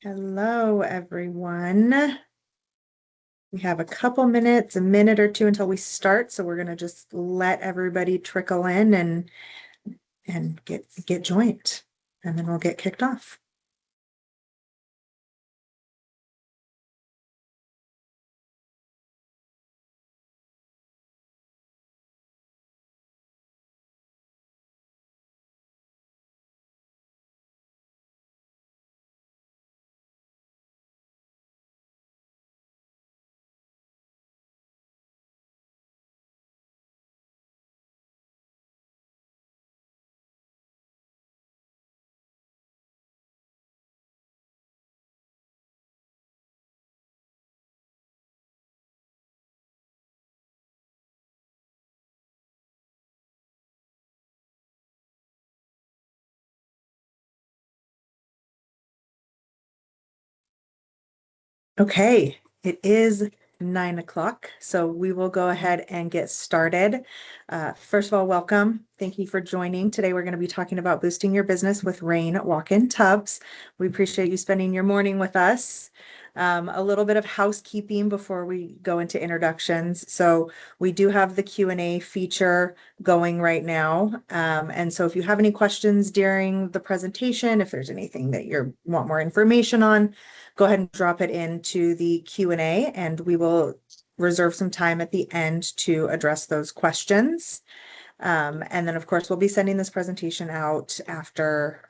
Hello, everyone. We have a couple minutes, a minute or two until we start, so we're going to just let everybody trickle in and get joined, and then we'll get kicked off. Okay, it is 9 o'clock, so we will go ahead and get started. First of all, welcome. Thank you for joining. Today, we're going to be talking about boosting your business with Rane walk-in tubs. We appreciate you spending your morning with us. A little bit of housekeeping before we go into introductions. So we do have the Q&A feature going right now. And so if you have any questions during the presentation, if there's anything that you want more information on, go ahead and drop it into the Q&A and we will reserve some time at the end to address those questions. And then, of course, we'll be sending this presentation out after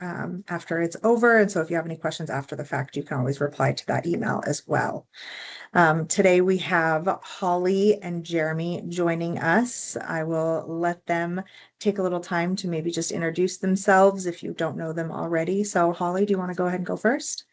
it's over. And so if you have any questions after the fact, you can always reply to that email as well. Today we have Holly and Jeremy joining us. I will let them take a little time to maybe just introduce themselves if you don't know them already. So Holly, do you want to go ahead and go first?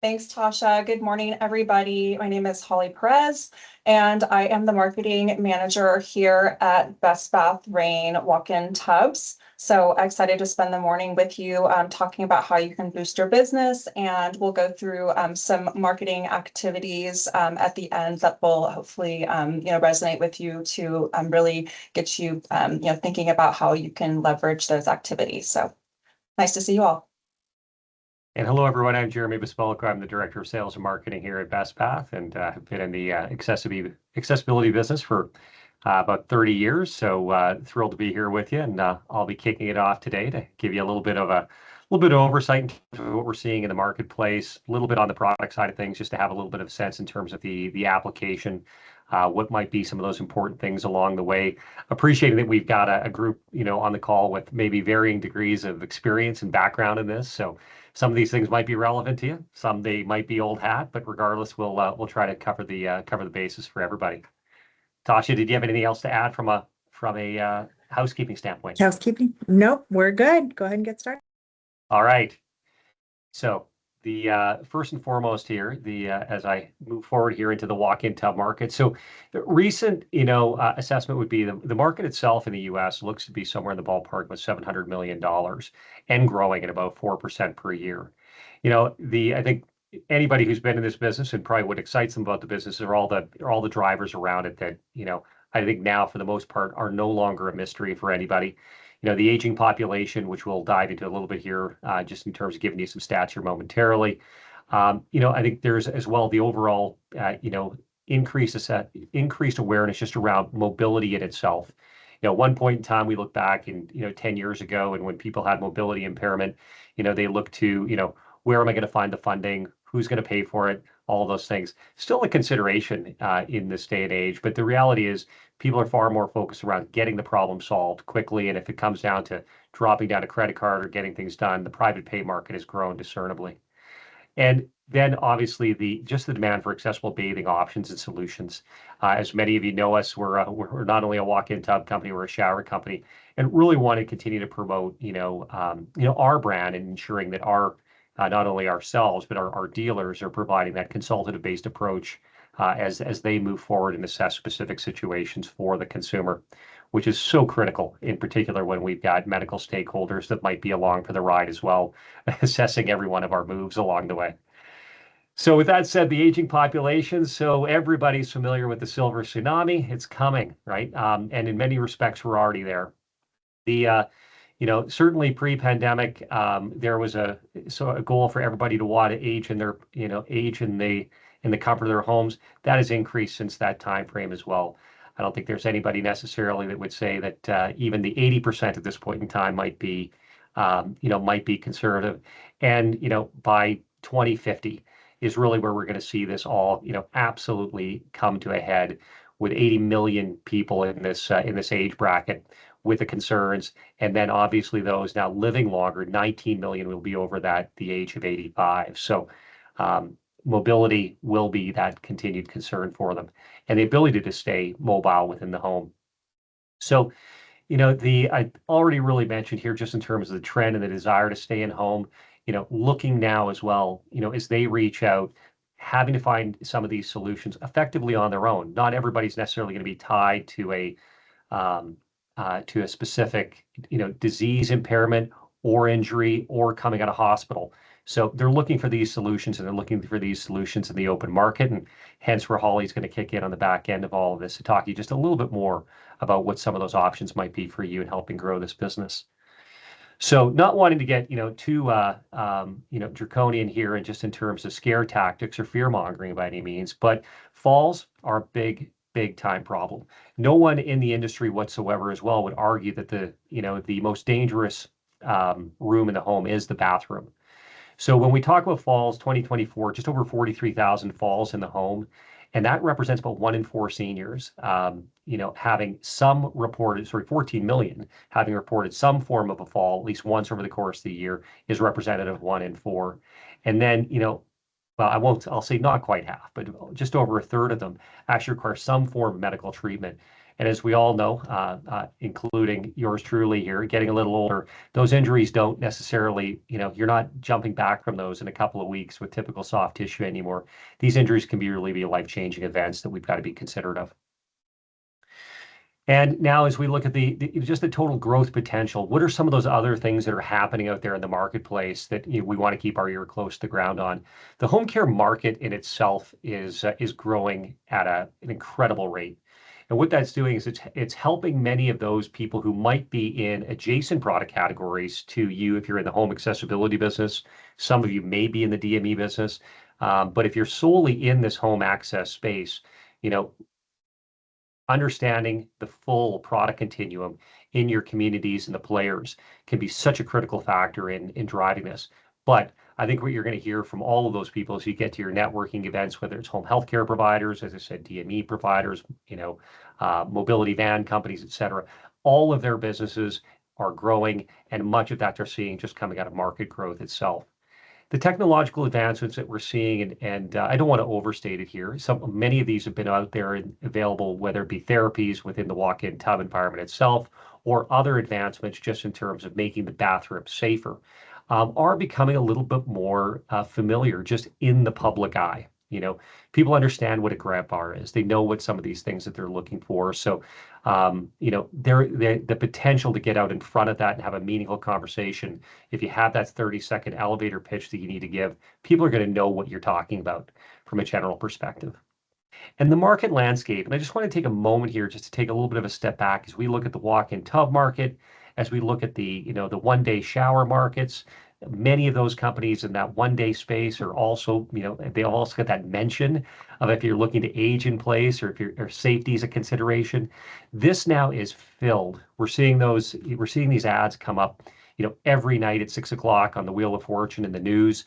Thanks, Tasha. Good morning, everybody. My name is Holly Perez, and I am the marketing manager here at Bestbath Rane walk-in tubs. So excited to spend the morning with you talking about how you can boost your business, and we'll go through some marketing activities at the end that will hopefully resonate with you to really get you thinking about how you can leverage those activities. So nice to see you all. And hello, everyone. I'm Jeremy Bespolko. I'm the Director of Sales and Marketing here at Bestbath, and have been in the accessibility business for about 30 years. So thrilled to be here with you, and I'll be kicking it off today to give you a little bit of oversight into what we're seeing in the marketplace, a little bit on the product side of things, just to have a little bit of sense in terms of the application, what might be some of those important things along the way. Appreciating that we've got a group, on the call with maybe varying degrees of experience and background in this. So some of these things might be relevant to you. Some they might be old hat, but regardless, we'll try to cover the basis for everybody. Tasha, did you have anything else to add from a housekeeping standpoint? Housekeeping? Nope, we're good. Go ahead and get started. All right. So the first and foremost here, as I move forward here into the walk-in tub market. So the recent, assessment would be the market itself in the U.S. looks to be somewhere in the ballpark of $700 million and growing at about 4% per year. I think anybody who's been in this business, and probably what excites them about the business are all the drivers around it that, I think now for the most part are no longer a mystery for anybody. The aging population, which we'll dive into a little bit here, just in terms of giving you some stats here momentarily. I think there's as well the overall, increased awareness just around mobility in itself. At one point in time, we look back and, 10 years ago, and when people had mobility impairment, they look to, where am I going to find the funding? Who's going to pay for it? All those things. Still a consideration in this day and age, but the reality is people are far more focused around getting the problem solved quickly. And if it comes down to dropping down a credit card or getting things done, the private pay market has grown discernibly. And then obviously the demand for accessible bathing options and solutions. As many of you know us, we're not only a walk-in tub company, we're a shower company, and really want to continue to promote, our brand and ensuring that our not only ourselves, but our dealers are providing that consultative-based approach as they move forward and assess specific situations for the consumer, which is so critical, in particular when we've got medical stakeholders that might be along for the ride as well, assessing every one of our moves along the way. So with that said, the aging population, so everybody's familiar with the silver tsunami. It's coming, right? And in many respects, we're already there. Certainly pre-pandemic, there was a goal for everybody to want to age in their, age in the comfort of their homes. That has increased since that time frame as well. I don't think there's anybody necessarily that would say that even the 80% at this point in time might be conservative. And, by 2050 is really where we're going to see this all, absolutely come to a head with 80 million people in this age bracket with the concerns. And then obviously those now living longer, 19 million will be over the age of 85. So mobility will be that continued concern for them and the ability to stay mobile within the home. So, I already really mentioned here just in terms of the trend and the desire to stay in home, looking now as well, as they reach out, having to find some of these solutions effectively on their own. Not everybody's necessarily going to be tied um, to a specific, disease impairment or injury or coming out of hospital. So they're looking for these solutions and they're looking for these solutions in the open market. And hence where Holly's going to kick in on the back end of all of this to talk to you just a little bit more about what some of those options might be for you in helping grow this business. So not wanting to get, too, draconian here and just in terms of scare tactics or fear mongering by any means, but falls are a big time problem. No one in the industry whatsoever as well would argue that the most dangerous room in the home is the bathroom. So when we talk about falls, 2024, just over 43,000 falls in the home, and that represents about 1 in 4 seniors, having some reported, 14 million having reported some form of a fall at least once over the course of the year is representative of 1 in 4. And then, well, I'll say not quite half, but just over a third of them actually require some form of medical treatment. And as we all know, including yours truly here, getting a little older, those injuries don't necessarily, you're not jumping back from those in a couple of weeks with typical soft tissue anymore. These injuries can really be life-changing events that we've got to be considerate of. And now, as we look at just the total growth potential, what are some of those other things that are happening out there in the marketplace that we want to keep our ear close to the ground on? The home care market in itself is growing at an incredible rate. And what that's doing is it's helping many of those people who might be in adjacent product categories to you if you're in the home accessibility business. Some of you may be in the DME business. But if you're solely in this home access space, understanding the full product continuum in your communities and the players can be such a critical factor in driving this. But I think what you're going to hear from all of those people as you get to your networking events, whether it's home healthcare providers, as I said, DME providers, mobility van companies, et cetera, all of their businesses are growing, and much of that they're seeing just coming out of market growth itself. The technological advancements that we're seeing, and I don't want to overstate it here. Many of these have been out there and available, whether it be therapies within the walk-in tub environment itself, or other advancements just in terms of making the bathroom safer, are becoming a little bit more familiar just in the public eye. People understand what a grab bar is. They know what some of these things that they're looking for. So, the potential to get out in front of that and have a meaningful conversation. If you have that 30-second elevator pitch that you need to give, people are going to know what you're talking about from a general perspective. And the market landscape, and I just want to take a moment here just to take a little bit of a step back as we look at the walk-in tub market, as we look at the one-day shower markets. Many of those companies in that one-day space are also, they also get that mention of if you're looking to age in place or if safety is a consideration. This now is filled. We're seeing these ads come up, every night at 6 o'clock on the Wheel of Fortune in the news.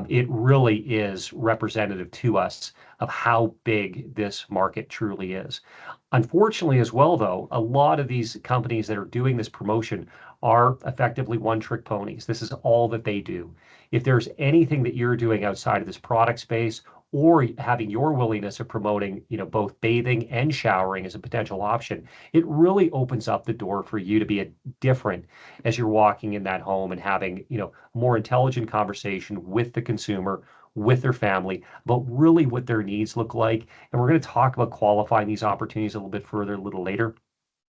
It really is representative to us of how big this market truly is. Unfortunately, as well, though, a lot of these companies that are doing this promotion are effectively one-trick ponies. This is all that they do. If there's anything that you're doing outside of this product space or having your willingness of promoting, both bathing and showering as a potential option, it really opens up the door for you to be different as you're walking in that home and having, more intelligent conversation with the consumer, with their family, about really what their needs look like. And we're going to talk about qualifying these opportunities a little bit further a little later.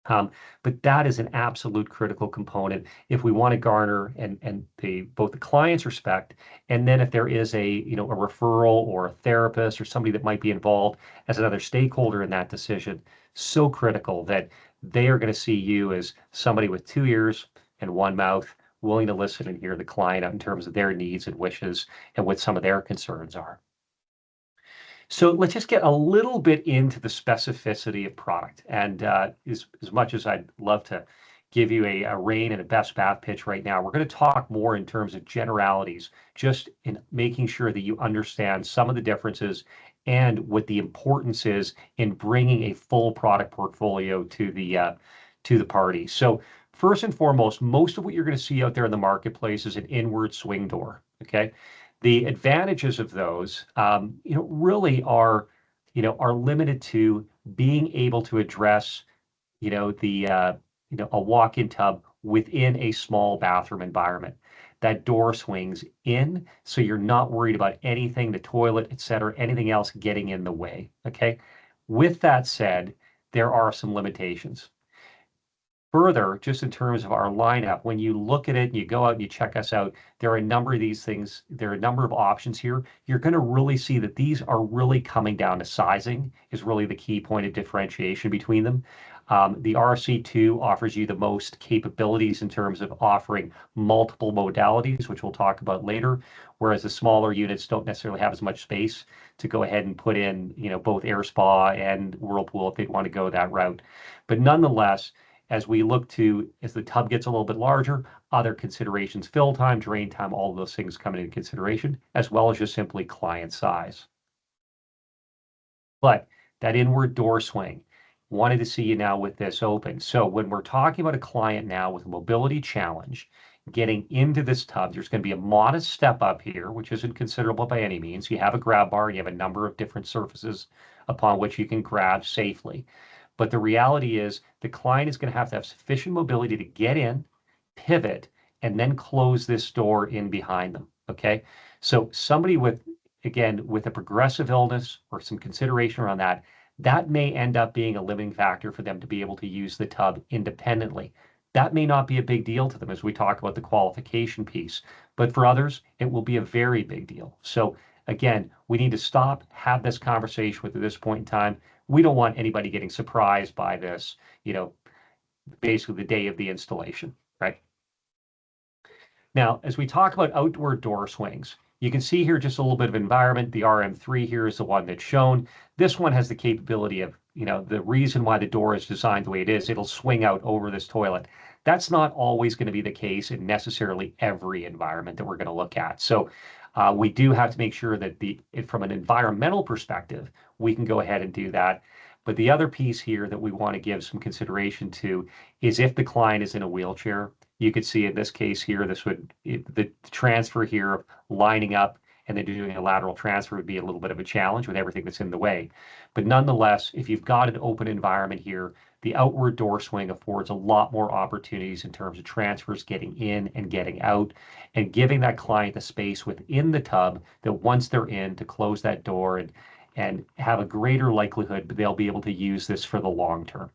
But that is an absolute critical component if we want to garner and both the client's respect, and then if there is a referral or a therapist or somebody that might be involved as another stakeholder in that decision, so critical that they are going to see you as somebody with 2 ears, and one mouth, willing to listen and hear the client out in terms of their needs and wishes and what some of their concerns are. So let's just get a little bit into the specificity of product. And as much as I'd love to give you a Rane and a Bestbath pitch right now, we're going to talk more in terms of generalities, just in making sure that you understand some of the differences and what the importance is in bringing a full product portfolio to the party. So first and foremost, most of what you're going to see out there in the marketplace is an inward swing door. Okay. The advantages of those, really are limited to being able to address, a walk-in tub within a small bathroom environment. That door swings in, so you're not worried about anything, the toilet, et cetera, anything else getting in the way. Okay. With that said, there are some limitations. Further, just in terms of our lineup, when you look at it and you go out and you check us out, there are a number of these things, there are a number of options here. You're going to really see that these are really coming down to sizing is really the key point of differentiation between them. The RC2 offers you the most capabilities in terms of offering multiple modalities, which we'll talk about later, whereas the smaller units don't necessarily have as much space to go ahead and put in, both air spa and whirlpool if they want to go that route. But nonetheless, as the tub gets a little bit larger, other considerations, fill time, drain time, all of those things come into consideration, as well as just simply client size. But that inward door swing, wanted to see you now with this open. So when we're talking about a client now with a mobility challenge, getting into this tub, there's going to be a modest step up here, which isn't considerable by any means. You have a grab bar, and you have a number of different surfaces upon which you can grab safely. But the reality is the client is going to have sufficient mobility to get in, pivot, and then close this door in behind them. Okay. So somebody with a progressive illness or some consideration around that, that may end up being a limiting factor for them to be able to use the tub independently. That may not be a big deal to them as we talk about the qualification piece, but for others, it will be a very big deal. So again, we need to stop, have this conversation with at this point in time. We don't want anybody getting surprised by this, basically the day of the installation, right? Now, as we talk about outdoor door swings, you can see here just a little bit of environment. The RM3 here is the one that's shown. This one has the capability of, the reason why the door is designed the way it is, it'll swing out over this toilet. That's not always going to be the case in necessarily every environment that we're going to look at. So we do have to make sure that from an environmental perspective, we can go ahead and do that. But the other piece here that we want to give some consideration to is if the client is in a wheelchair. You could see in this case here, the transfer here of lining up and then doing a lateral transfer would be a little bit of a challenge with everything that's in the way. But nonetheless, if you've got an open environment here, the outward door swing affords a lot more opportunities in terms of transfers getting in and getting out and giving that client the space within the tub that once they're in to close that door and have a greater likelihood that they'll be able to use this for the long term.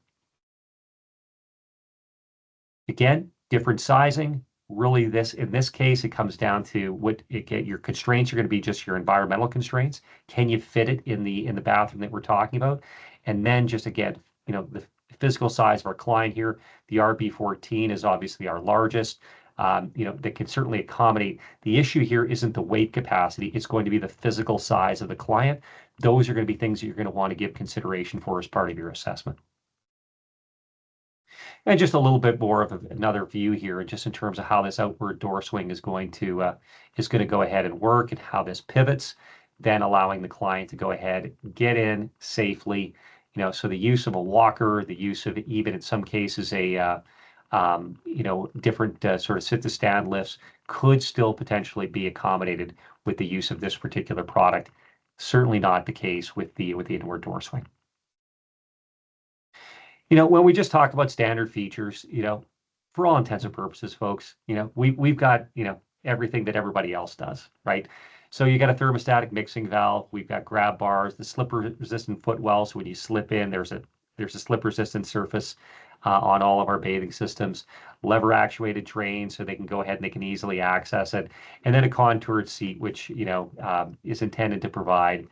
Again, different sizing. Really, in this case, it comes down to your constraints are going to be just your environmental constraints. Can you fit it in the bathroom that we're talking about? And then just again, the physical size of our client here, the RB14 is obviously our largest. That can certainly accommodate. The issue here isn't the weight capacity, it's going to be the physical size of the client. Those are going to be things that you're going to want to give consideration for as part of your assessment. And just a little bit more of another view here, just in terms of how this outward door swing is going to go ahead and work and how this pivots, then allowing the client to go ahead, get in safely. So the use of a walker, the use of even in some cases a different sort of sit-to-stand lifts could still potentially be accommodated with the use of this particular product. Certainly not the case with the inward door swing. When we just talk about standard features, for all intents and purposes, folks, we've got, everything that everybody else does, right? So you got a thermostatic mixing valve. We've got grab bars, the slip-resistant footwell. So when you slip in, there's a slip-resistant surface on all of our bathing systems. Lever-actuated drains, so they can go ahead and they can easily access it. And then a contoured seat, which is intended to provide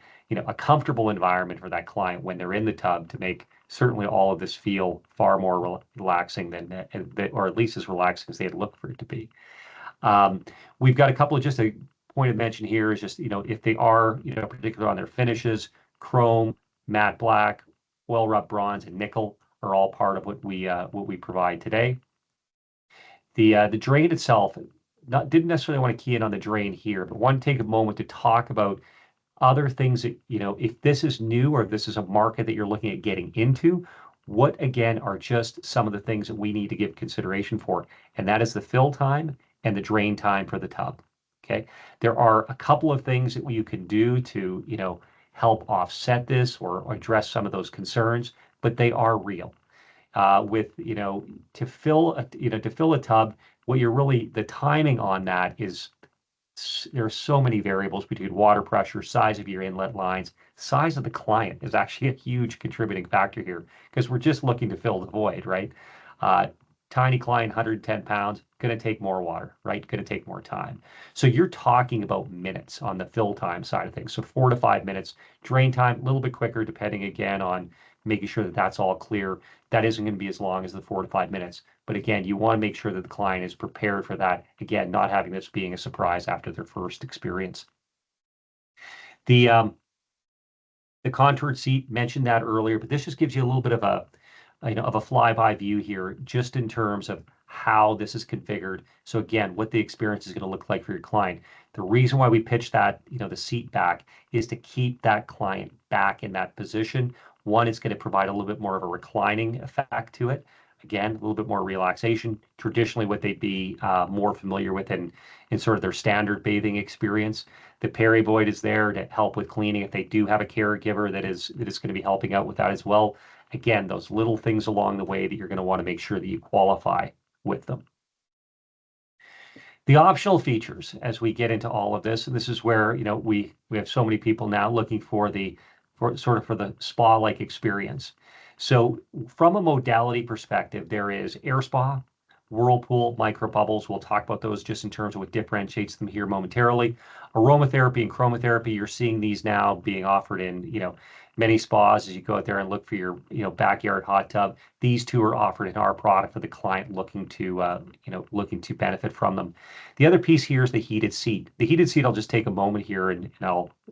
a comfortable environment for that client when they're in the tub to make certainly all of this feel far more relaxing than, or at least as relaxing as they'd look for it to be. We've got a couple of, just a point of mention here is just, if they are, particular on their finishes, chrome, matte black, oil rub bronze, and nickel are all part of what we provide today. The drain itself, didn't necessarily want to key in on the drain here, but want to take a moment to talk about other things that, if this is new or if this is a market that you're looking at getting into, what again are just some of the things that we need to give consideration for, and that is the fill time and the drain time for the tub. Okay, there are a couple of things that you can do to, help offset this or address some of those concerns, but they are real. To fill a tub, what you're really, the timing on that is, there are so many variables between water pressure, size of your inlet lines, size of the client is actually a huge contributing factor here, because we're just looking to fill the void, right? Tiny client, 110 pounds, going to take more water, right? Going to take more time. So you're talking about minutes on the fill time side of things. So 4 to 5 minutes. Drain time, a little bit quicker, depending again on making sure that that's all clear. That isn't going to be as long as the 4 to 5 minutes. But again, you want to make sure that the client is prepared for that. Again, not having this being a surprise after their first experience. The contoured seat, mentioned that earlier, but this just gives you a little bit of a flyby view here, just in terms of how this is configured. So again, what the experience is going to look like for your client. The reason why we pitch that, the seat back, is to keep that client back in that position. One, it's going to provide a little bit more of a reclining effect to it. Again, a little bit more relaxation. Traditionally, what they'd be more familiar with in sort of their standard bathing experience. The Peri-Void is there to help with cleaning if they do have a caregiver that is going to be helping out with that as well. Again, those little things along the way that you're going to want to make sure that you qualify with them. The optional features, as we get into all of this, and this is where, we have so many people now looking for the spa-like experience. So from a modality perspective, there is air spa, whirlpool, micro bubbles. We'll talk about those just in terms of what differentiates them here momentarily. Aromatherapy and chromotherapy, you're seeing these now being offered in, many spas as you go out there and look for your, backyard hot tub. These two are offered in our product for the client looking to benefit from them. The other piece here is the heated seat. The heated seat, I'll just take a moment here and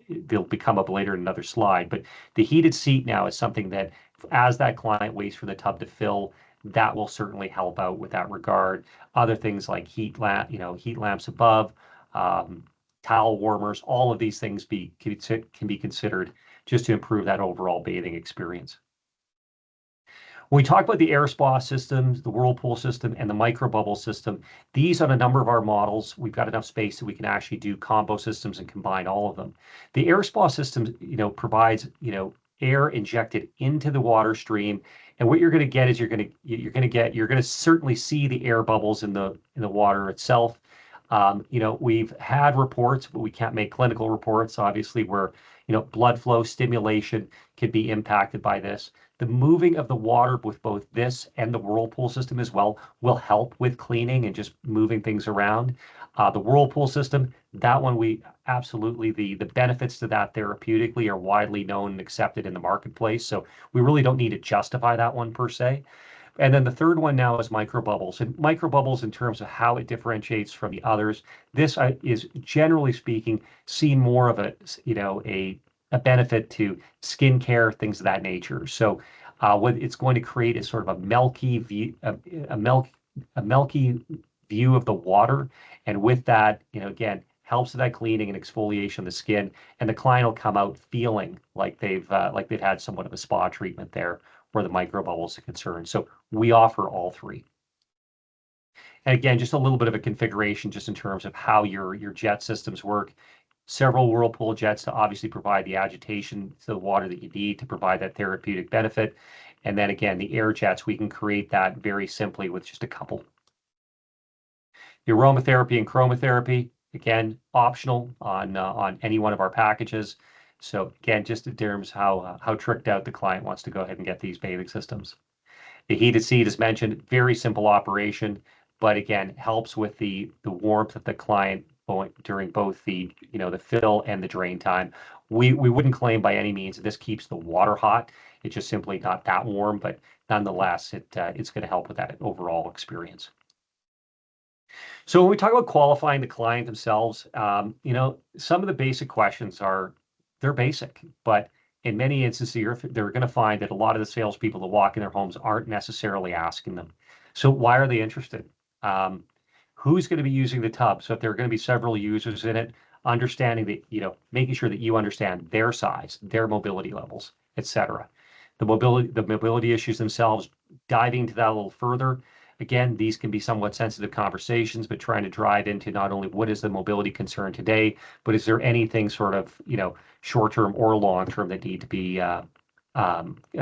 they'll come up later in another slide. But the heated seat now is something that, as that client waits for the tub to fill, that will certainly help out with that regard. Other things like heat lamps above, towel warmers, all of these things can be considered just to improve that overall bathing experience. When we talk about the air spa systems, the whirlpool system, and the micro bubble system, these on a number of our models, we've got enough space that we can actually do combo systems and combine all of them. The air spa system, provides, air injected into the water stream, and what you're going to get is you're going to certainly see the air bubbles in the water itself. We've had reports, but we can't make clinical reports, obviously, where, blood flow stimulation could be impacted by this. The moving of the water with both this and the whirlpool system as well will help with cleaning and just moving things around. The whirlpool system, that one, we absolutely, the benefits to that therapeutically are widely known and accepted in the marketplace. So we really don't need to justify that one per se. And then the third one now is microbubbles. And microbubbles, in terms of how it differentiates from the others, this is, generally speaking, seen more of a benefit to skincare, things of that nature. So what it's going to create is sort of a milky view, a milky view of the water. And with that, again, helps with that cleaning and exfoliation of the skin. And the client will come out feeling like they've had somewhat of a spa treatment there, where the microbubbles are concerned. So we offer all three. And again, just a little bit of a configuration just in terms of how your jet systems work. Several whirlpool jets to obviously provide the agitation to the water that you need to provide that therapeutic benefit. And then again, the air jets, we can create that very simply with just a couple. The aromatherapy and chromotherapy, again, optional on any one of our packages. So again, just in terms of how tricked out the client wants to go ahead and get these bathing systems. The heated seat, as mentioned, very simple operation, but again, helps with the warmth of the client during both the fill and the drain time. We wouldn't claim by any means that this keeps the water hot. It's just simply not that warm, but nonetheless, it's going to help with that overall experience. So when we talk about qualifying the client themselves, some of the basic questions they're basic, but in many instances, they're going to find that a lot of the salespeople that walk in their homes aren't necessarily asking them. So why are they interested? Who's going to be using the tub? So if there are going to be several users in it, understanding that, making sure that you understand their size, their mobility levels, etc. The mobility issues themselves, diving into that a little further. Again, these can be somewhat sensitive conversations, but trying to drive into not only what is the mobility concern today, but is there anything sort of, short-term or long-term that need to be a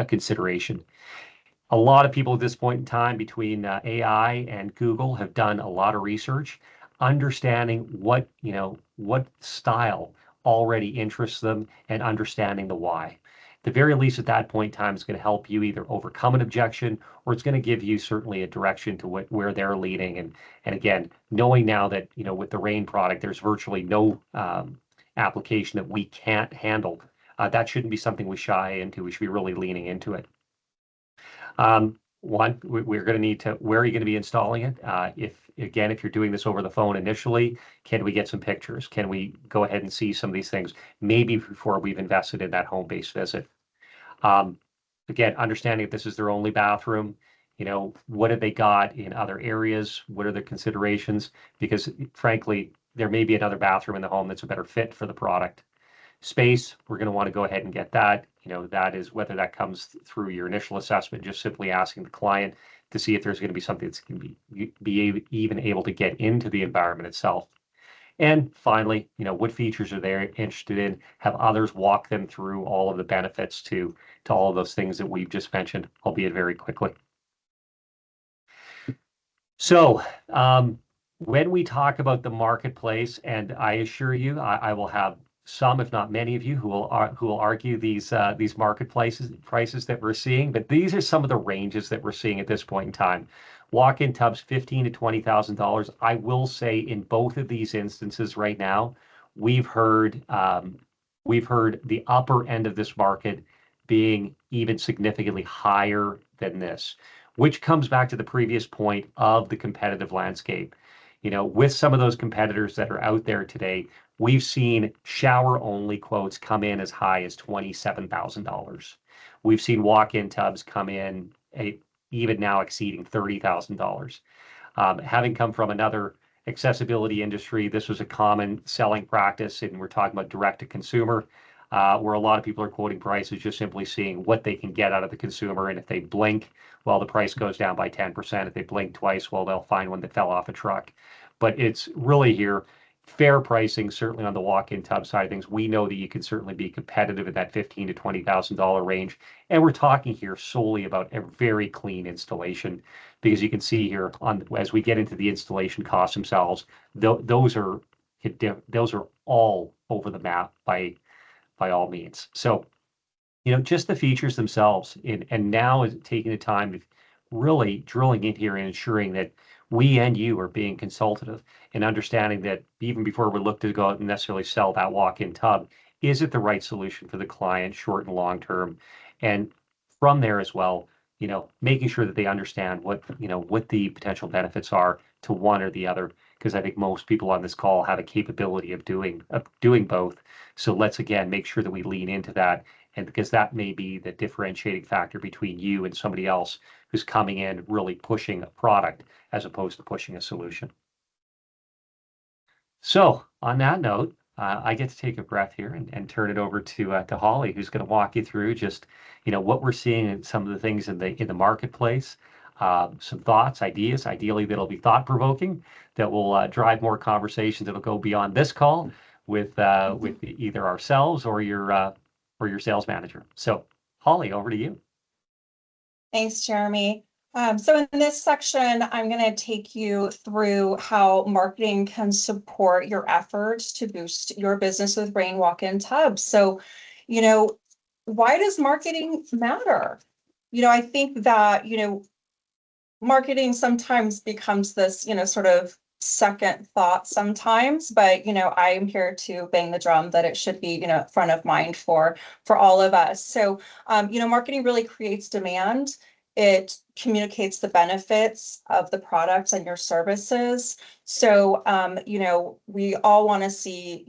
consideration. A lot of people at this point in time between AI and Google have done a lot of research, understanding what style already interests them and understanding the why. At the very least, at that point in time, it's going to help you either overcome an objection or it's going to give you certainly a direction to where they're leading. And again, knowing now that, with the Rane product, there's virtually no application that we can't handle. That shouldn't be something we shy into. We should be really leaning into it. One, we're going to need to, where are you going to be installing it? If you're doing this over the phone initially, can we get some pictures? Can we go ahead and see some of these things, maybe before we've invested in that home-based visit? Again, understanding if this is their only bathroom, what have they got in other areas? What are the considerations? Because frankly, there may be another bathroom in the home that's a better fit for the product. Space, we're going to want to go ahead and get that. That is whether that comes through your initial assessment, just simply asking the client to see if there's going to be something that's going to be even able to get into the environment itself. And finally, what features are they interested in? Have others walk them through all of the benefits to all of those things that we've just mentioned, albeit very quickly. So when we talk about the marketplace, and I assure you, I will have some, if not many of you, who will argue these marketplaces prices that we're seeing, but these are some of the ranges that we're seeing at this point in time. Walk-in tubs, $15,000 to $20,000. I will say in both of these instances right now, we've heard the upper end of this market being even significantly higher than this, which comes back to the previous point of the competitive landscape. With some of those competitors that are out there today, we've seen shower-only quotes come in as high as $27,000. We've seen walk-in tubs come in even now exceeding $30,000. Having come from another accessibility industry, this was a common selling practice, and we're talking about direct-to-consumer, where a lot of people are quoting prices just simply seeing what they can get out of the consumer, and if they blink, well, the price goes down by 10%. If they blink twice, well, they'll find one that fell off a truck. But it's really here fair pricing, certainly on the walk-in tub side of things. We know that you can certainly be competitive in that $15,000 to $20,000 range. And we're talking here solely about a very clean installation, because you can see here as we get into the installation costs themselves, those are all over the map by all means. So, just the features themselves, and now is taking the time to really drilling in here and ensuring that we and you are being consultative and understanding that even before we look to go out and necessarily sell that walk-in tub, is it the right solution for the client, short and long term? And from there as well, making sure that they understand what the potential benefits are to one or the other, because I think most people on this call have a capability of doing both. So let's again make sure that we lean into that, and because that may be the differentiating factor between you and somebody else who's coming in really pushing a product as opposed to pushing a solution. So on that note, I get to take a breath here and turn it over to Holly, who's going to walk you through just what we're seeing and some of the things in the marketplace, some thoughts, ideas, ideally that'll be thought provoking, that will drive more conversations that'll go beyond this call with either ourselves or your sales manager. So Holly, over to you. Thanks, Jeremy. So in this section, I'm going to take you through how marketing can support your efforts to boost your business with Rane walk-in tubs. So, why does marketing matter? I think that, marketing sometimes becomes this, sort of second thought sometimes, but I'm here to bang the drum that it should be, front of mind for all of us. So, marketing really creates demand. It communicates the benefits of the products and your services. So, we all want to see,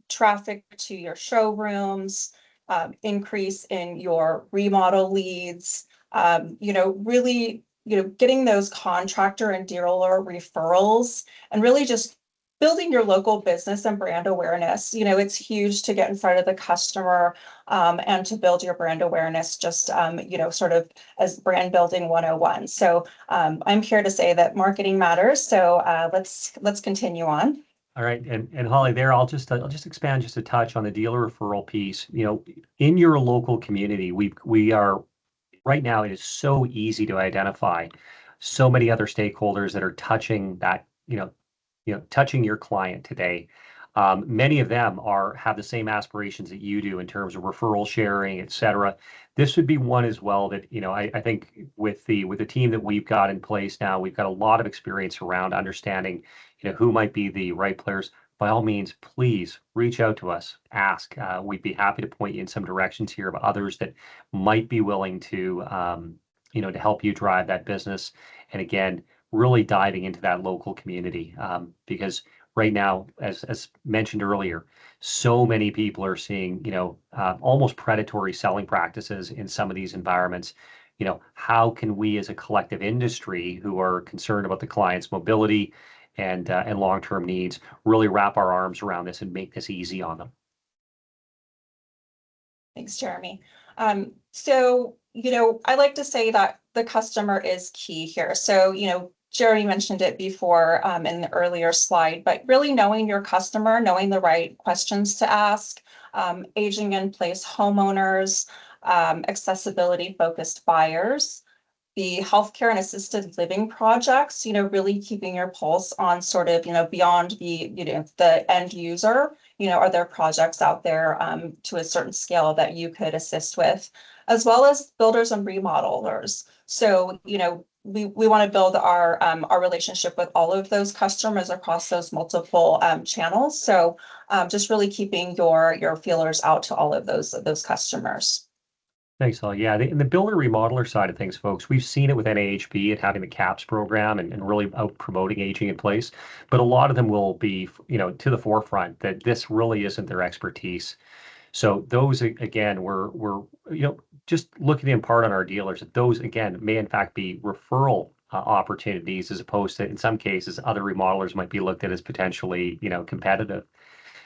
traffic to your showrooms, increase in your remodel leads, really, getting those contractor and dealer referrals and really just building your local business and brand awareness. It's huge to get in front of the customer, and to build your brand awareness, just, sort of as brand building 101. So I'm here to say that marketing matters. So let's continue on. All right, and Holly, there I'll just expand just a touch on the dealer referral piece. In your local community, we are right now. It is so easy to identify so many other stakeholders that are touching that, touching your client today. Many of them have the same aspirations that you do in terms of referral sharing, et cetera. This would be one as well that, I think with the team that we've got in place now, we've got a lot of experience around understanding, who might be the right players. By all means, please reach out to us, ask. We'd be happy to point you in some directions here of others that might be willing to, to help you drive that business. And again, really diving into that local community, because right now, as mentioned earlier, so many people are seeing, almost predatory selling practices in some of these environments. How can we as a collective industry who are concerned about the client's mobility and long-term needs really wrap our arms around this and make this easy on them? Thanks, Jeremy. So, I like to say that the customer is key here. So, Jeremy mentioned it before, in the earlier slide, but really knowing your customer, knowing the right questions to ask, aging in place homeowners, accessibility focused buyers, the healthcare and assisted living projects, really keeping your pulse on sort of, beyond the end user, are there projects out there, to a certain scale that you could assist with, as well as builders and remodelers. So, we want to build our relationship with all of those customers across those multiple channels. So just really keeping your feelers out to all of those customers. Thanks, Holly. Yeah, in the builder remodeler side of things, folks, we've seen it with NAHB and having the CAPS program and really out promoting aging in place. But a lot of them will be, to the forefront that this really isn't their expertise. So those, again, we're just looking to impart on our dealers that those, again, may in fact be referral opportunities, as opposed to, in some cases, other remodelers might be looked at as potentially, competitive.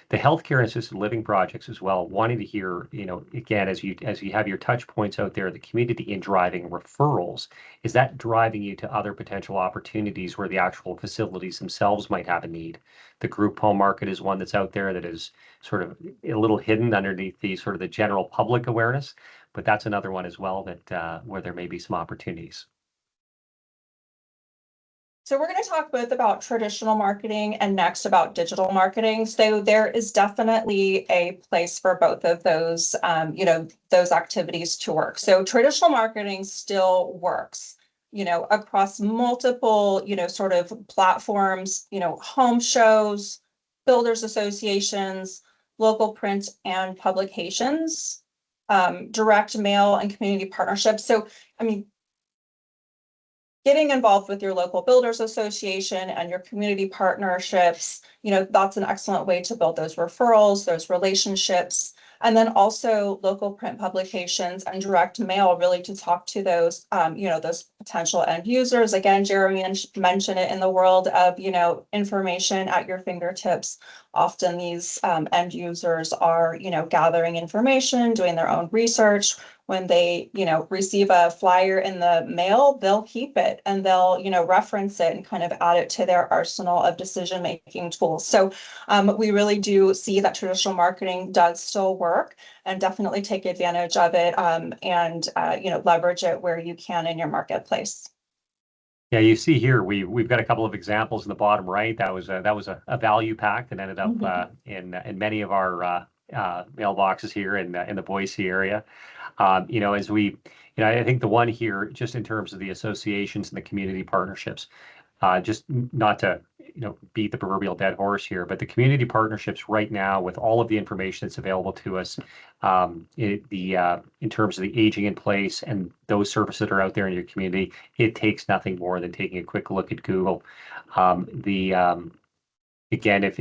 The healthcare and assisted living projects as well, wanting to hear, again, as you have your touch points out there, the community in driving referrals, is that driving you to other potential opportunities where the actual facilities themselves might have a need? The group home market is one that's out there that is sort of a little hidden underneath the sort of the general public awareness, but that's another one as well that where there may be some opportunities. So we're going to talk both about traditional marketing and next about digital marketing. So there is definitely a place for both of those, those activities to work. So traditional marketing still works, across multiple, sort of platforms, home shows, builders associations, local print and publications, direct mail and community partnerships. So, I mean, getting involved with your local builders association and your community partnerships, that's an excellent way to build those referrals, those relationships. And then also local print publications and direct mail, really to talk to those, those potential end users. Again, Jeremy mentioned it, in the world of, information at your fingertips. Often these end users are, gathering information, doing their own research. When they, receive a flyer in the mail, they'll keep it and they'll, reference it and kind of add it to their arsenal of decision-making tools. So we really do see that traditional marketing does still work, and definitely take advantage of it, and leverage it where you can in your marketplace. Yeah, you see here we've got a couple of examples in the bottom right. That was a value pack that ended up in many of our mailboxes here in the Boise area. As we, I think the one here, just in terms of the associations and the community partnerships, Just not to beat the proverbial dead horse here, but the community partnerships right now, with all of the information that's available to us, in terms of the aging in place and those services that are out there in your community, it takes nothing more than taking a quick look at Google. Again, if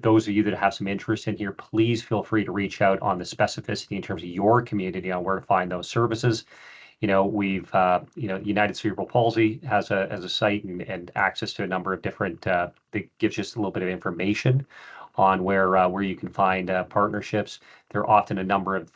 those of you that have some interest in here, please feel free to reach out on the specificity in terms of your community on where to find those services. We've United Cerebral Palsy has a site and access to a number of different that gives just a little bit of information on where you can find partnerships. There are often a number of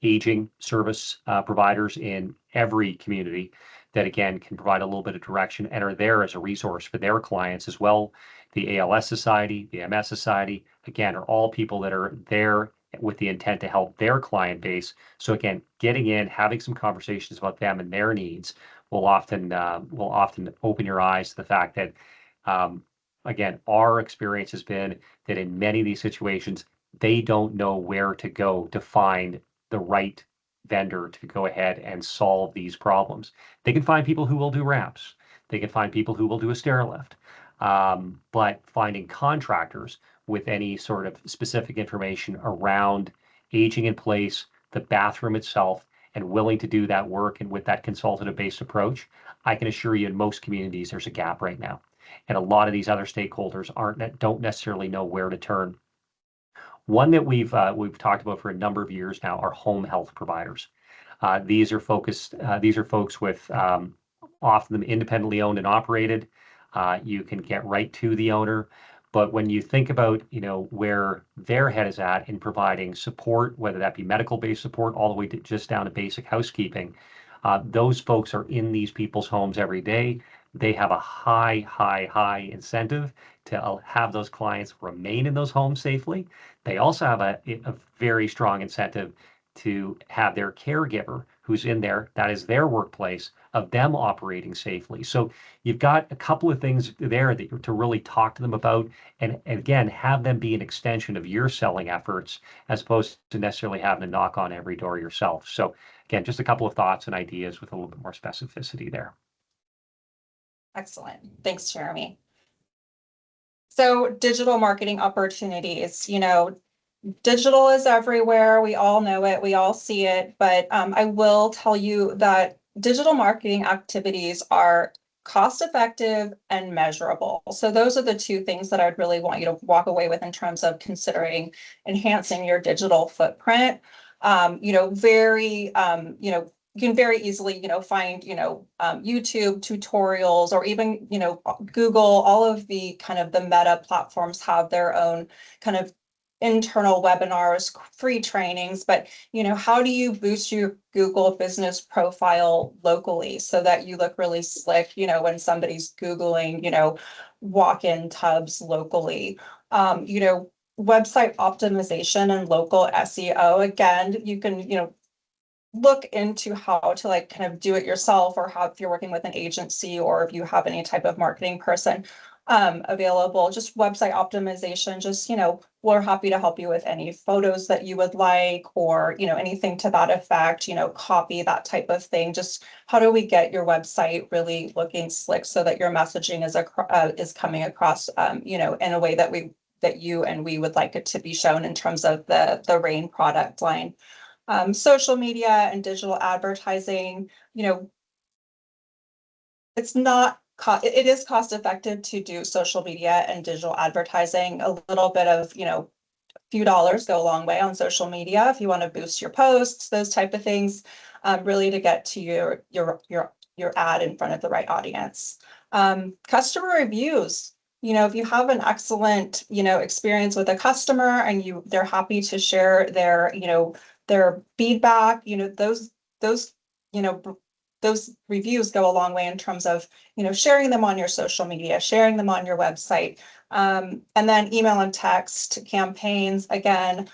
aging service providers in every community that, again, can provide a little bit of direction and are there as a resource for their clients as well. The ALS Society, the MS Society, again, are all people that are there with the intent to help their client base. So again, getting in, having some conversations about them and their needs will often open your eyes to the fact that, again, our experience has been that in many of these situations, they don't know where to go to find the right vendor to go ahead and solve these problems. They can find people who will do ramps. They can find people who will do a stair lift. But finding contractors with any sort of specific information around aging in place, the bathroom itself, and willing to do that work and with that consultative-based approach, I can assure you in most communities there's a gap right now. And a lot of these other stakeholders don't necessarily know where to turn. One that we've talked about for a number of years now are home health providers. These are folks with often them independently owned and operated. You can get right to the owner. But when you think about, where their head is at in providing support, whether that be medical-based support all the way to just down to basic housekeeping, those folks are in these people's homes every day. They have a high incentive to have those clients remain in those homes safely. They also have a very strong incentive to have their caregiver who's in there, that is their workplace, of them operating safely. So you've got a couple of things there to really talk to them about, and again, have them be an extension of your selling efforts as opposed to necessarily having to knock on every door yourself. So again, just a couple of thoughts and ideas with a little bit more specificity there. Excellent. Thanks, Jeremy. So digital marketing opportunities, digital is everywhere. We all know it. We all see it. But I will tell you that digital marketing activities are cost effective and measurable. So those are the two things that I'd really want you to walk away with in terms of considering enhancing your digital footprint. You can very easily, find, YouTube tutorials, or even, Google. All of the kind of the meta platforms have their own kind of internal webinars, free trainings, but how do you boost your Google business profile locally so that you look really slick, when somebody's Googling, walk-in tubs locally? Website optimization and local SEO. Again, you can, look into how to kind of do it yourself, or how, if you're working with an agency or if you have any type of marketing person available, just website optimization. Just, we're happy to help you with any photos that you would like, or, anything to that effect, copy, that type of thing. Just how do we get your website really looking slick so that your messaging is coming across, in a way that you and we would like it to be shown in terms of the Rane product line. Social media and digital advertising, it is cost effective to do social media and digital advertising. A little bit of, a few dollars go a long way on social media if you want to boost your posts, those type of things, really to get to your ad in front of the right audience. Customer reviews. If you have an excellent, experience with a customer and they're happy to share their feedback, those reviews go a long way in terms of, sharing them on your social media, sharing them on your website. And then email and text campaigns, again,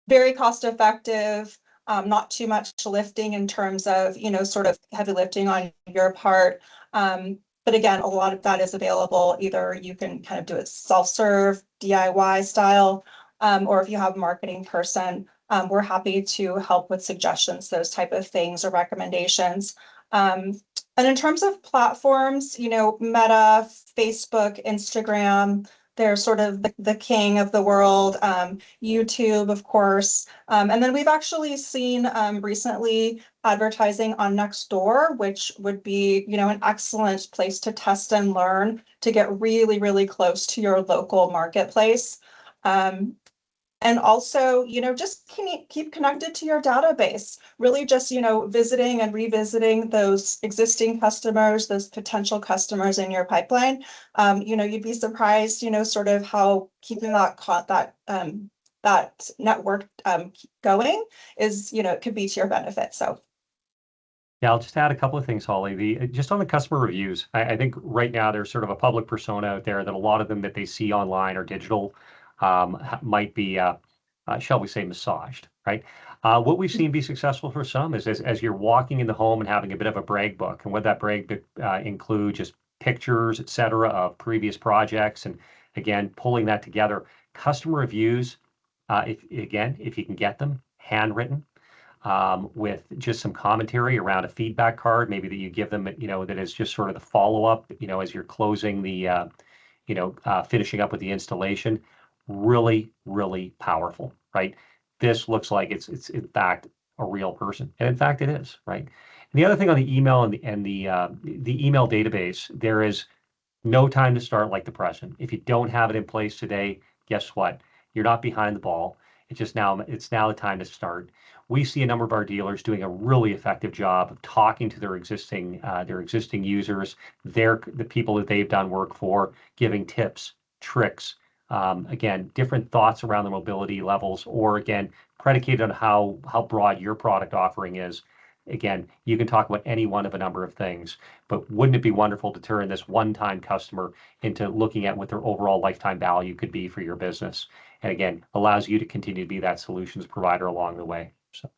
very cost effective, not too much lifting in terms of, sort of heavy lifting on your part. But again, a lot of that is available. Either you can kind of do it self-serve, DIY style, or if you have a marketing person, we're happy to help with suggestions, those type of things, or recommendations. And And in terms of platforms, Meta, Facebook, Instagram, they're sort of the king of the world. YouTube, of course. And then we've actually seen recently advertising on Nextdoor, which would be, an excellent place to test and learn to get really, really close to your local marketplace. And also, just keep connected to your database, really just, visiting and revisiting those existing customers, those potential customers in your pipeline. You'd be surprised, sort of how keeping that network going is, it could be to your benefit. So. Yeah, I'll just add a couple of things, Holly. Just on the customer reviews, I think right now there's sort of a public persona out there that a lot of them that they see online or digital might be, shall we say, massaged, right? What we've seen be successful for some is as you're walking in the home and having a bit of a brag book, and what that brag book includes just pictures, et cetera, of previous projects, and again, pulling that together. Customer reviews, if you can get them handwritten, with just some commentary around a feedback card, maybe that you give them, that is just sort of the follow-up, as you're closing the, finishing up with the installation. Really, really powerful, right? This looks like it's in fact a real person, and in fact it is, right? And the other thing on the email and the email database, there is no time to start like the present. If you don't have it in place today, guess what? You're not behind the ball. It's now the time to start. We see a number of our dealers doing a really effective job of talking to their existing users, the people that they've done work for, giving tips, tricks, again, different thoughts around the mobility levels, or again, predicated on how broad your product offering is. Again, you can talk about any one of a number of things, but wouldn't it be wonderful to turn this one-time customer into looking at what their overall lifetime value could be for your business? And again, allows you to continue to be that solutions provider along the way. So.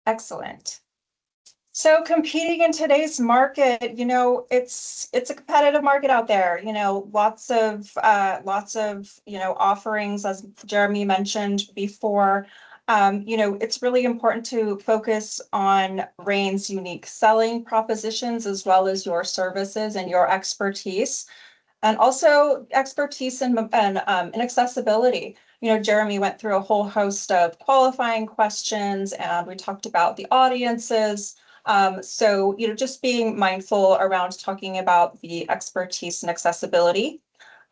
Excellent. So competing in today's market, it's a competitive market out there. Lots of offerings, as Jeremy mentioned before. It's really important to focus on Rane's unique selling propositions, as well as your services and your expertise, and also expertise in accessibility. Jeremy went through a whole host of qualifying questions, and we talked about the audiences. So, just being mindful around talking about the expertise and accessibility.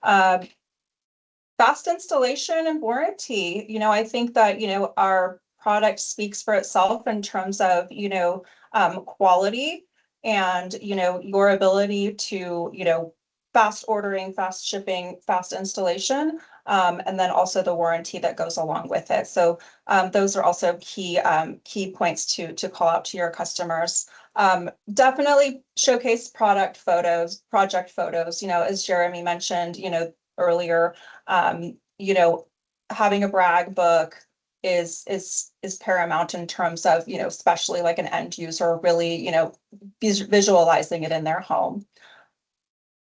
Fast installation and warranty. I think that, our product speaks for itself in terms of, quality and, your ability to, fast ordering, fast shipping, fast installation, and then also the warranty that goes along with it. So those are also key points to call out to your customers. Definitely showcase project photos, as Jeremy mentioned, earlier, having a brag book is paramount in terms of, especially like an end user really, visualizing it in their home.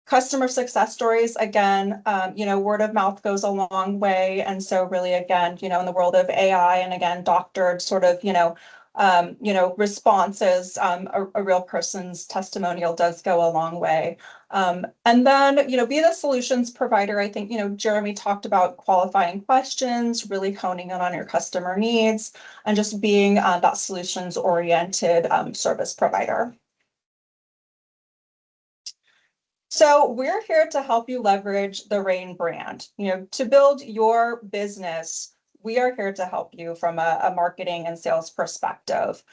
Customer success stories, again, word of mouth goes a long way. And so really, again, in the world of AI and again, doctored sort of, responses, a real person's testimonial does go a long way. And then, be the solutions provider. I think, Jeremy talked about qualifying questions, really honing in on your customer needs, and just being that solutions oriented service provider. So we're here to help you leverage the Rane brand. To build your business, we are here to help you from a marketing and sales perspective.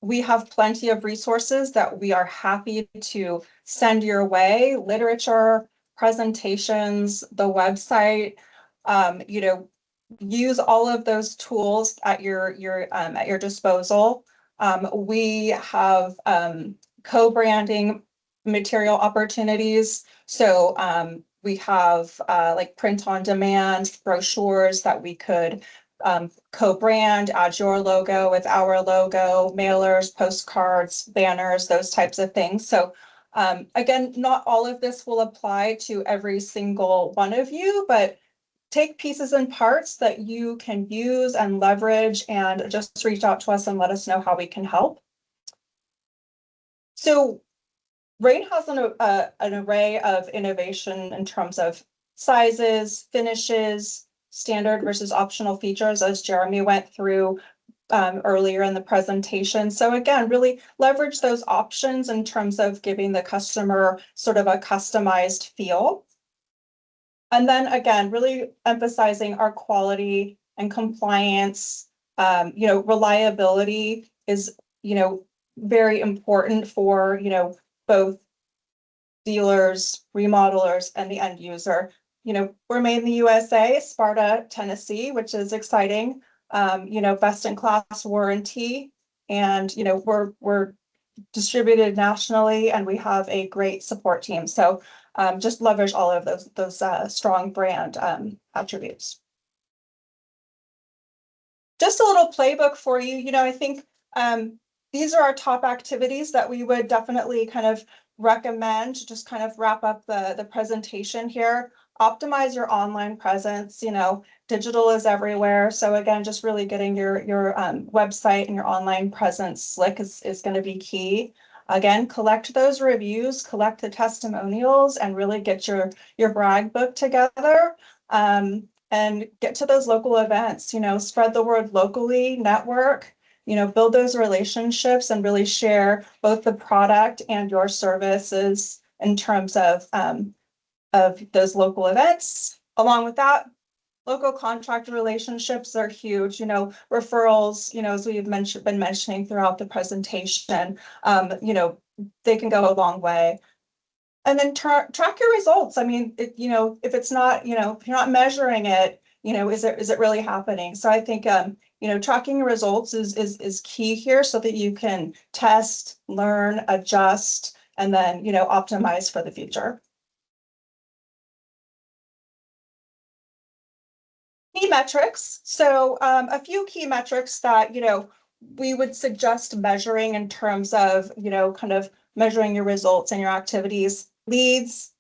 We have plenty of resources that we are happy to send your way: literature, presentations, the website. Use all of those tools at your disposal. We have co-branding material opportunities. So we have like print on demand brochures that we could co-brand, add your logo with our logo, mailers, postcards, banners, those types of things. So again, not all of this will apply to every single one of you, but take pieces and parts that you can use and leverage, and just reach out to us and let us know how we can help. So Rane has an array of innovation in terms of sizes, finishes, standard versus optional features, as Jeremy went through earlier in the presentation. So again, really leverage those options in terms of giving the customer sort of a customized feel. And then again, really emphasizing our quality and compliance. Reliability is, very important for, both dealers, remodelers, and the end user. We're made in the USA, Sparta, Tennessee, which is exciting. Best in class warranty, and we're distributed nationally, and we have a great support team. So just leverage all of those strong brand attributes. Just a little playbook for you. I think these are our top activities that we would definitely kind of recommend to just kind of wrap up the presentation here. Optimize your online presence. Digital is everywhere. So again, just really getting your website and your online presence slick is going to be key. Again, collect those reviews, collect the testimonials, and really get your brag book together. And get to those local events, spread the word locally, network, build those relationships, and really share both the product and your services in terms of those local events. Along with that, local contractor relationships are huge. Referrals, as we've been mentioning throughout the presentation, they can go a long way. And then track your results. I mean, if it's not, if you're not measuring it, is it really happening? So I think, tracking your results is key here, so that you can test, learn, adjust, and then, optimize for the future. Key metrics. So a few key metrics that, we would suggest measuring in terms of, kind of measuring your results and your activities. Leads,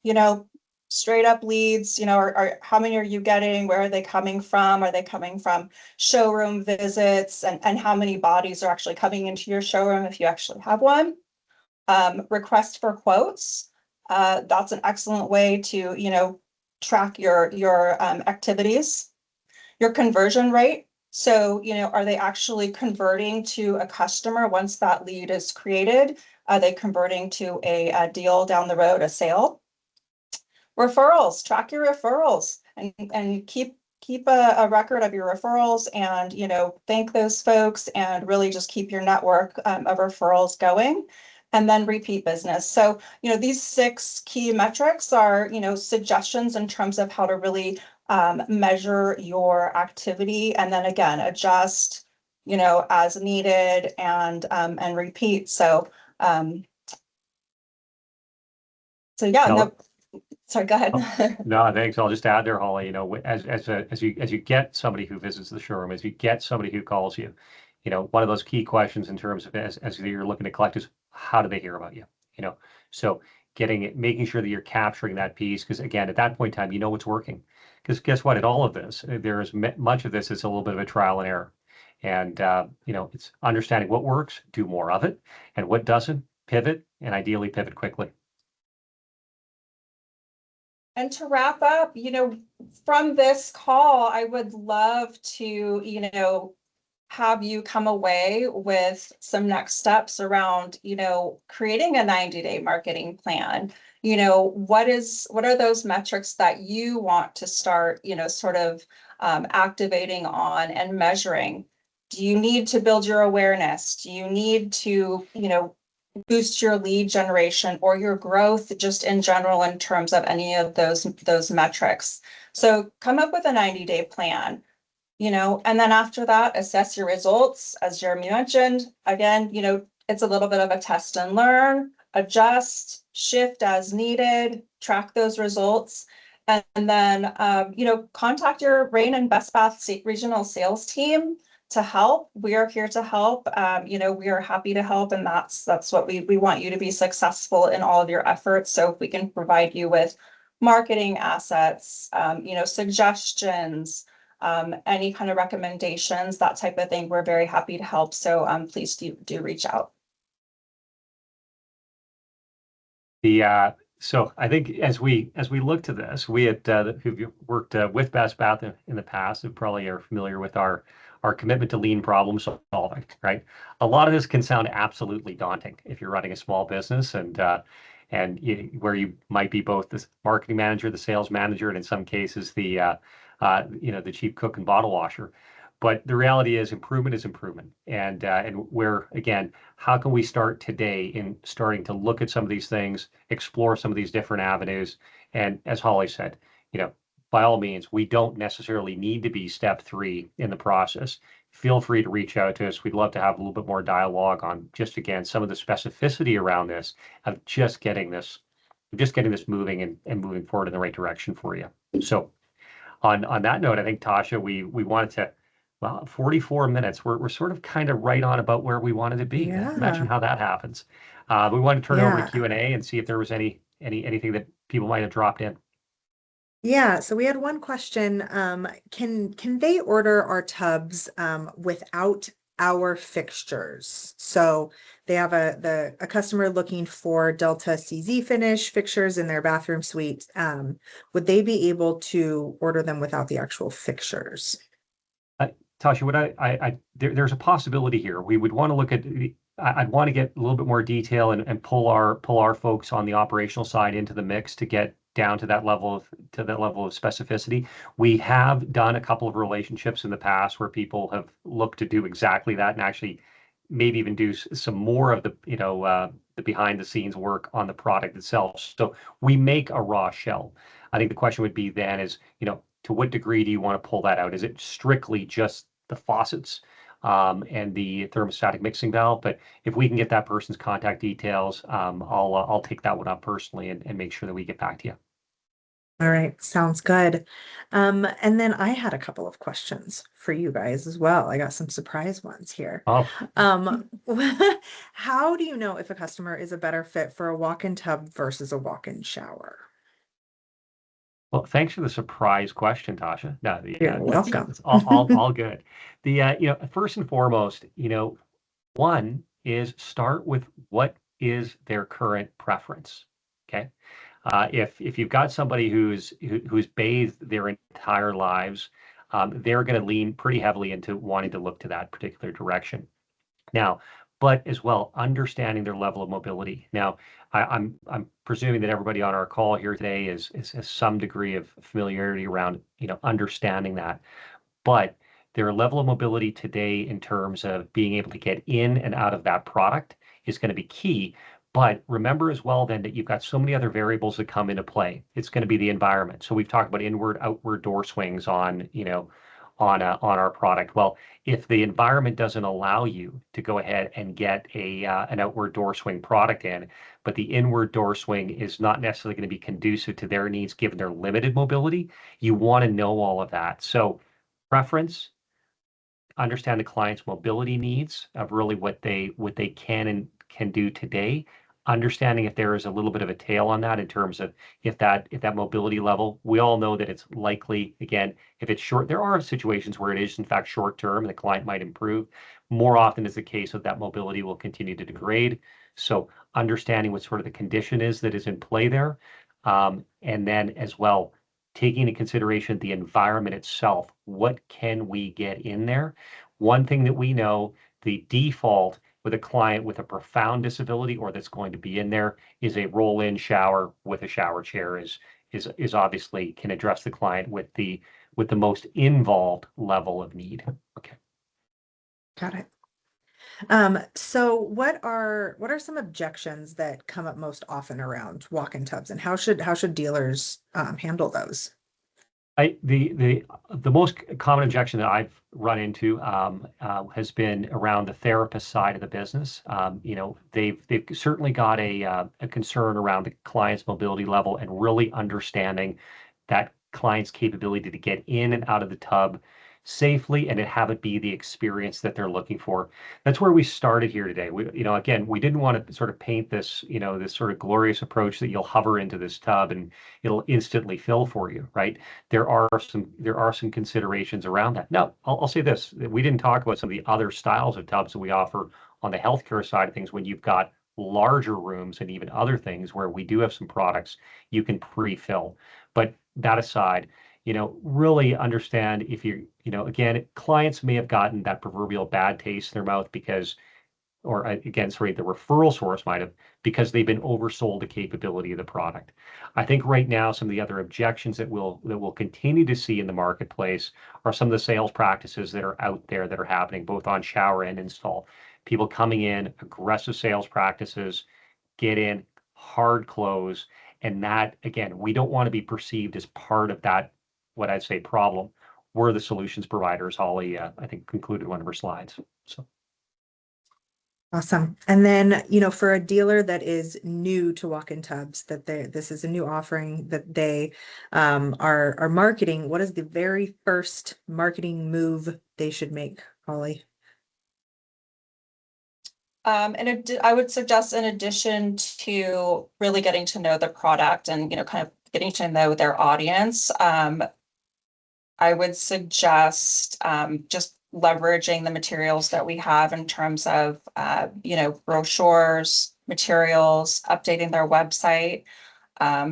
straight up leads, or how many are you getting? Where are they coming from? Are they coming from showroom visits? And how many bodies are actually coming into your showroom if you actually have one? Request for quotes. That's an excellent way to, track your activities. Your conversion rate. So, are they actually converting to a customer once that lead is created? Are they converting to a deal down the road, a sale? Referrals, track your referrals, and keep a record of your referrals, and, thank those folks, and really just keep your network of referrals going. And then repeat business. So, these 6 key metrics are, suggestions in terms of how to really measure your activity, and then again, adjust, as needed, and repeat. So yeah, no, sorry, go ahead. No, thanks. I'll just add there, Holly, as you get somebody who visits the showroom, as you get somebody who calls you, one of those key questions in terms of as you're looking to collect is, how do they hear about you? So making sure that you're capturing that piece, because again, at that point in time, what's working. Because guess what? In all of this, there's much of this is a little bit of a trial and error. And, it's understanding what works, do more of it, and what doesn't, pivot, and ideally pivot quickly. And to wrap up, from this call, I would love to, have you come away with some next steps around, creating a 90-day marketing plan. What are those metrics that you want to start, sort of activating on and measuring? Do you need to build your awareness? Do you need to, boost your lead generation or your growth just in general in terms of any of those metrics? So come up with a 90-day plan. And then after that, assess your results. As Jeremy mentioned, again, it's a little bit of a test and learn, adjust, shift as needed, track those results. And then, contact your Rane and Bestbath regional sales team to help. We are here to help. We are happy to help. And that's what we want you to be successful in all of your efforts. So if we can provide you with marketing assets, suggestions, any kind of recommendations, that type of thing. We're very happy to help. So please do reach out. So I think as we look to this, we had who've worked with Bestbath in the past, who probably are familiar with our commitment to lean problem solving, right? A lot of this can sound absolutely daunting if you're running a small business where you might be both the marketing manager, the sales manager, and in some cases the chief cook and bottle washer. But the reality is improvement, and where again, how can we start today in starting to look at some of these things, explore some of these different avenues, and as Holly said, by all means, we don't necessarily need to be step 3 in the process. Feel free to reach out to us. We'd love to have a little bit more dialogue on just again some of the specificity around this of just getting this moving and moving forward in the right direction for you. So on that note, I think Tasha, we wanted to, well, 44 minutes. We're sort of kind of right on about where we wanted to be. Yeah. Imagine how that happens. We want to turn it over to Yeah. Q&A and see if there was anything that people might have dropped in. Yeah, so we had one question. Can they order our tubs without our fixtures? So they have a customer looking for Delta CZ finish fixtures in their bathroom suite. Would they be able to order them without the actual fixtures? Tasha, there's a possibility here. We would want to look at I'd want to get a little bit more detail and pull our folks on the operational side into the mix to get down to that level of specificity. We have done a couple of relationships in the past where people have looked to do exactly that and actually maybe even do some more of the the behind the scenes work on the product itself. So we make a raw shell. I think the question would be then is, to what degree do you want to pull that out? Is it strictly just the faucets and the thermostatic mixing valve? But if we can get that person's contact details, I'll take that one up personally and make sure that we get back to you. All right, sounds good. And then I had a couple of questions for you guys as well. I got some surprise ones here. Oh, How do you know if a customer is a better fit for a walk-in tub versus a walk-in shower? well, thanks for the surprise question, Tasha. No, You're welcome. it's all good. First and foremost, one is start with what is their current preference. Okay. If you've got somebody who's bathed their entire lives, they're going to lean pretty heavily into wanting to look to that particular direction. Now, but as well, understanding their level of mobility. Now, I'm presuming that everybody on our call here today has some degree of familiarity around understanding that, but their level of mobility today in terms of being able to get in and out of that product is going to be key. But remember as well then that you've got so many other variables that come into play. It's going to be the environment. So we've talked about inward, outward door swings on our product. Well, if the environment doesn't allow you to go ahead and get an outward door swing product in, but the inward door swing is not necessarily going to be conducive to their needs given their limited mobility, you want to know all of that. So preference, understand the client's mobility needs of really what they can do today, understanding if there is a little bit of a tail on that in terms of if that mobility level, we all know that it's likely, again, if it's short, there are situations where it is in fact short term and the client might improve. More often is the case of that mobility will continue to degrade. So understanding what sort of the condition is that is in play there. And then as well, taking into consideration the environment itself, what can we get in there? One thing that we know, the default with a client with a profound disability or that's going to be in there is a roll-in shower with a shower chair is obviously can address the client with the most involved level of need. Okay. Got it. So what are some objections that come up most often around walk-in tubs, and how should dealers handle those? The most common objection that I've run into has been around the therapist side of the business. They've certainly got a concern around the client's mobility level and really understanding that client's capability to get in and out of the tub safely and have it be the experience that they're looking for. That's where we started here today. Again, we didn't want to sort of paint this, this sort of glorious approach that you'll hover into this tub and it'll instantly fill for you, right? There are some considerations around that. Now, I'll say this: we didn't talk about some of the other styles of tubs that we offer on the healthcare side of things when you've got larger rooms and even other things where we do have some products you can pre-fill. But that aside, really understand if again, clients may have gotten that proverbial bad taste in their mouth because, or again, sorry, the referral source might have, because they've been oversold the capability of the product. I think right now, some of the other objections that we'll continue to see in the marketplace are some of the sales practices that are out there that are happening both on shower and install. People coming in, aggressive sales practices, get in, hard close. And that, again, we don't want to be perceived as part of that, what I'd say, problem. We're the solutions providers. Holly, I think, concluded one of her slides. So. Awesome. And then, for a dealer that is new to walk-in tubs, this is a new offering that they are marketing, what is the very first marketing move they should make, Holly? I would suggest, in addition to really getting to know the product and, kind of getting to know their audience, I would suggest just leveraging the materials that we have in terms of, brochures, materials, updating their website,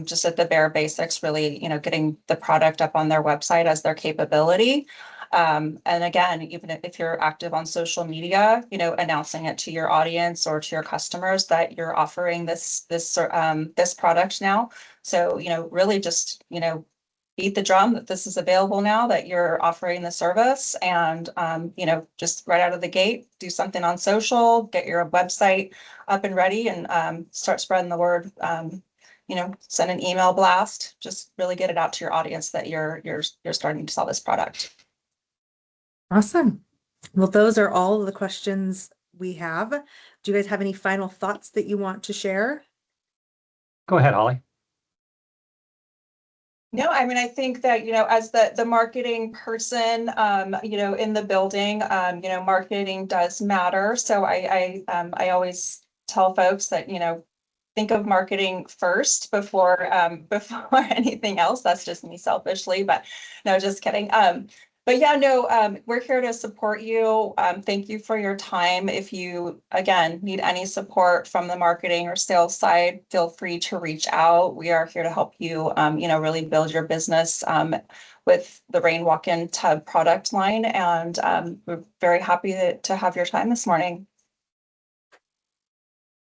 just at the bare basics, really, getting the product up on their website as their capability. And again, even if you're active on social media, announcing it to your audience or to your customers that you're offering this product now. So, really just, beat the drum that this is available now, that you're offering the service, and, just right out of the gate, do something on social, get your website up and ready, and start spreading the word. Send an email blast, just really get it out to your audience that you're starting to sell this product. Awesome. Well, those are all of the questions we have. Do you guys have any final thoughts that you want to share? Go ahead, Holly. No, I mean, I think that, as the marketing person, in the building, marketing does matter. So I always tell folks that, think of marketing first before anything else. That's just me selfishly, but no, just kidding. But yeah, no, we're here to support you. Thank you for your time. If you, again, need any support from the marketing or sales side, feel free to reach out. We are here to help you, really build your business with the Rane walk-in tub product line. And we're very happy to have your time this morning.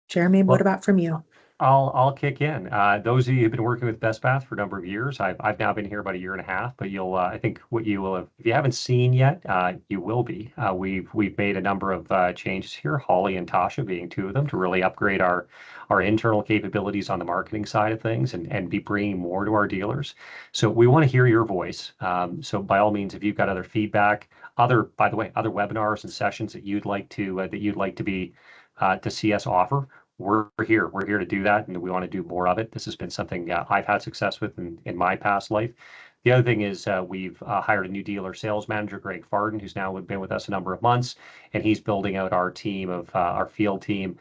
Jeremy, what about from you? I'll kick in. Those of you who've been working with Bestbath for a number of years, I've now been here about a year and a half. But I think what you will have, if you haven't seen yet, you will be. We've made a number of changes here. Holly and Tasha being two of them, to really upgrade our internal capabilities on the marketing side of things and be bringing more to our dealers. So we want to hear your voice. So by all means, if you've got other feedback, by the way, other webinars and sessions that you'd like to be to see us offer. We're here. We're here to do that, and we want to do more of it. This has been something I've had success with in my past life. The other thing is we've hired a new dealer sales manager, Greg Farden, who's now been with us a number of months, and he's building out our team of our field team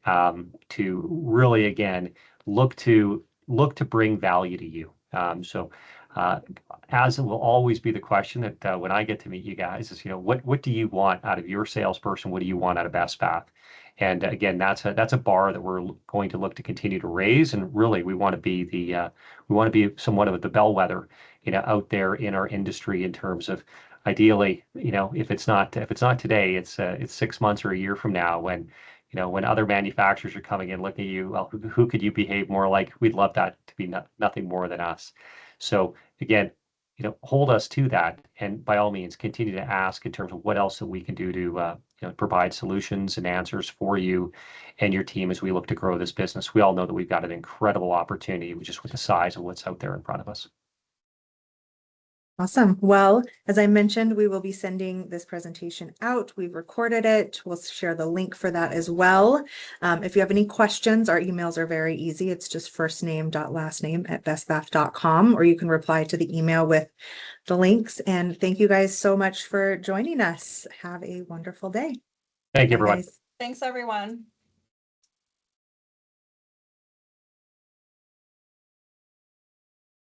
to really, again, look to bring value to you. As it will always be the question that when I get to meet you guys is, what do you want out of your salesperson? What do you want out of Bestbath? And again, that's a bar that we're going to look to continue to raise. And really, we want to be somewhat of the bellwether, out there in our industry in terms of, ideally, if it's not today, it's 6 months or a year from now when other manufacturers are coming in looking at you, well, who could you behave more like? We'd love that to be nothing more than us. So again, hold us to that, and by all means, continue to ask in terms of what else that we can do to provide solutions and answers for you and your team as we look to grow this business. We all know that we've got an incredible opportunity just with the size of what's out there in front of us. Awesome. Well, as I mentioned, we will be sending this presentation out. We've recorded it. We'll share the link for that as well. If you have any questions, our emails are very easy. It's just firstname.lastname@bestbath.com, or you can reply to the email with the links. And thank you guys so much for joining us. Have a wonderful day. Thank you, Bye, everyone. guys. Thanks, everyone.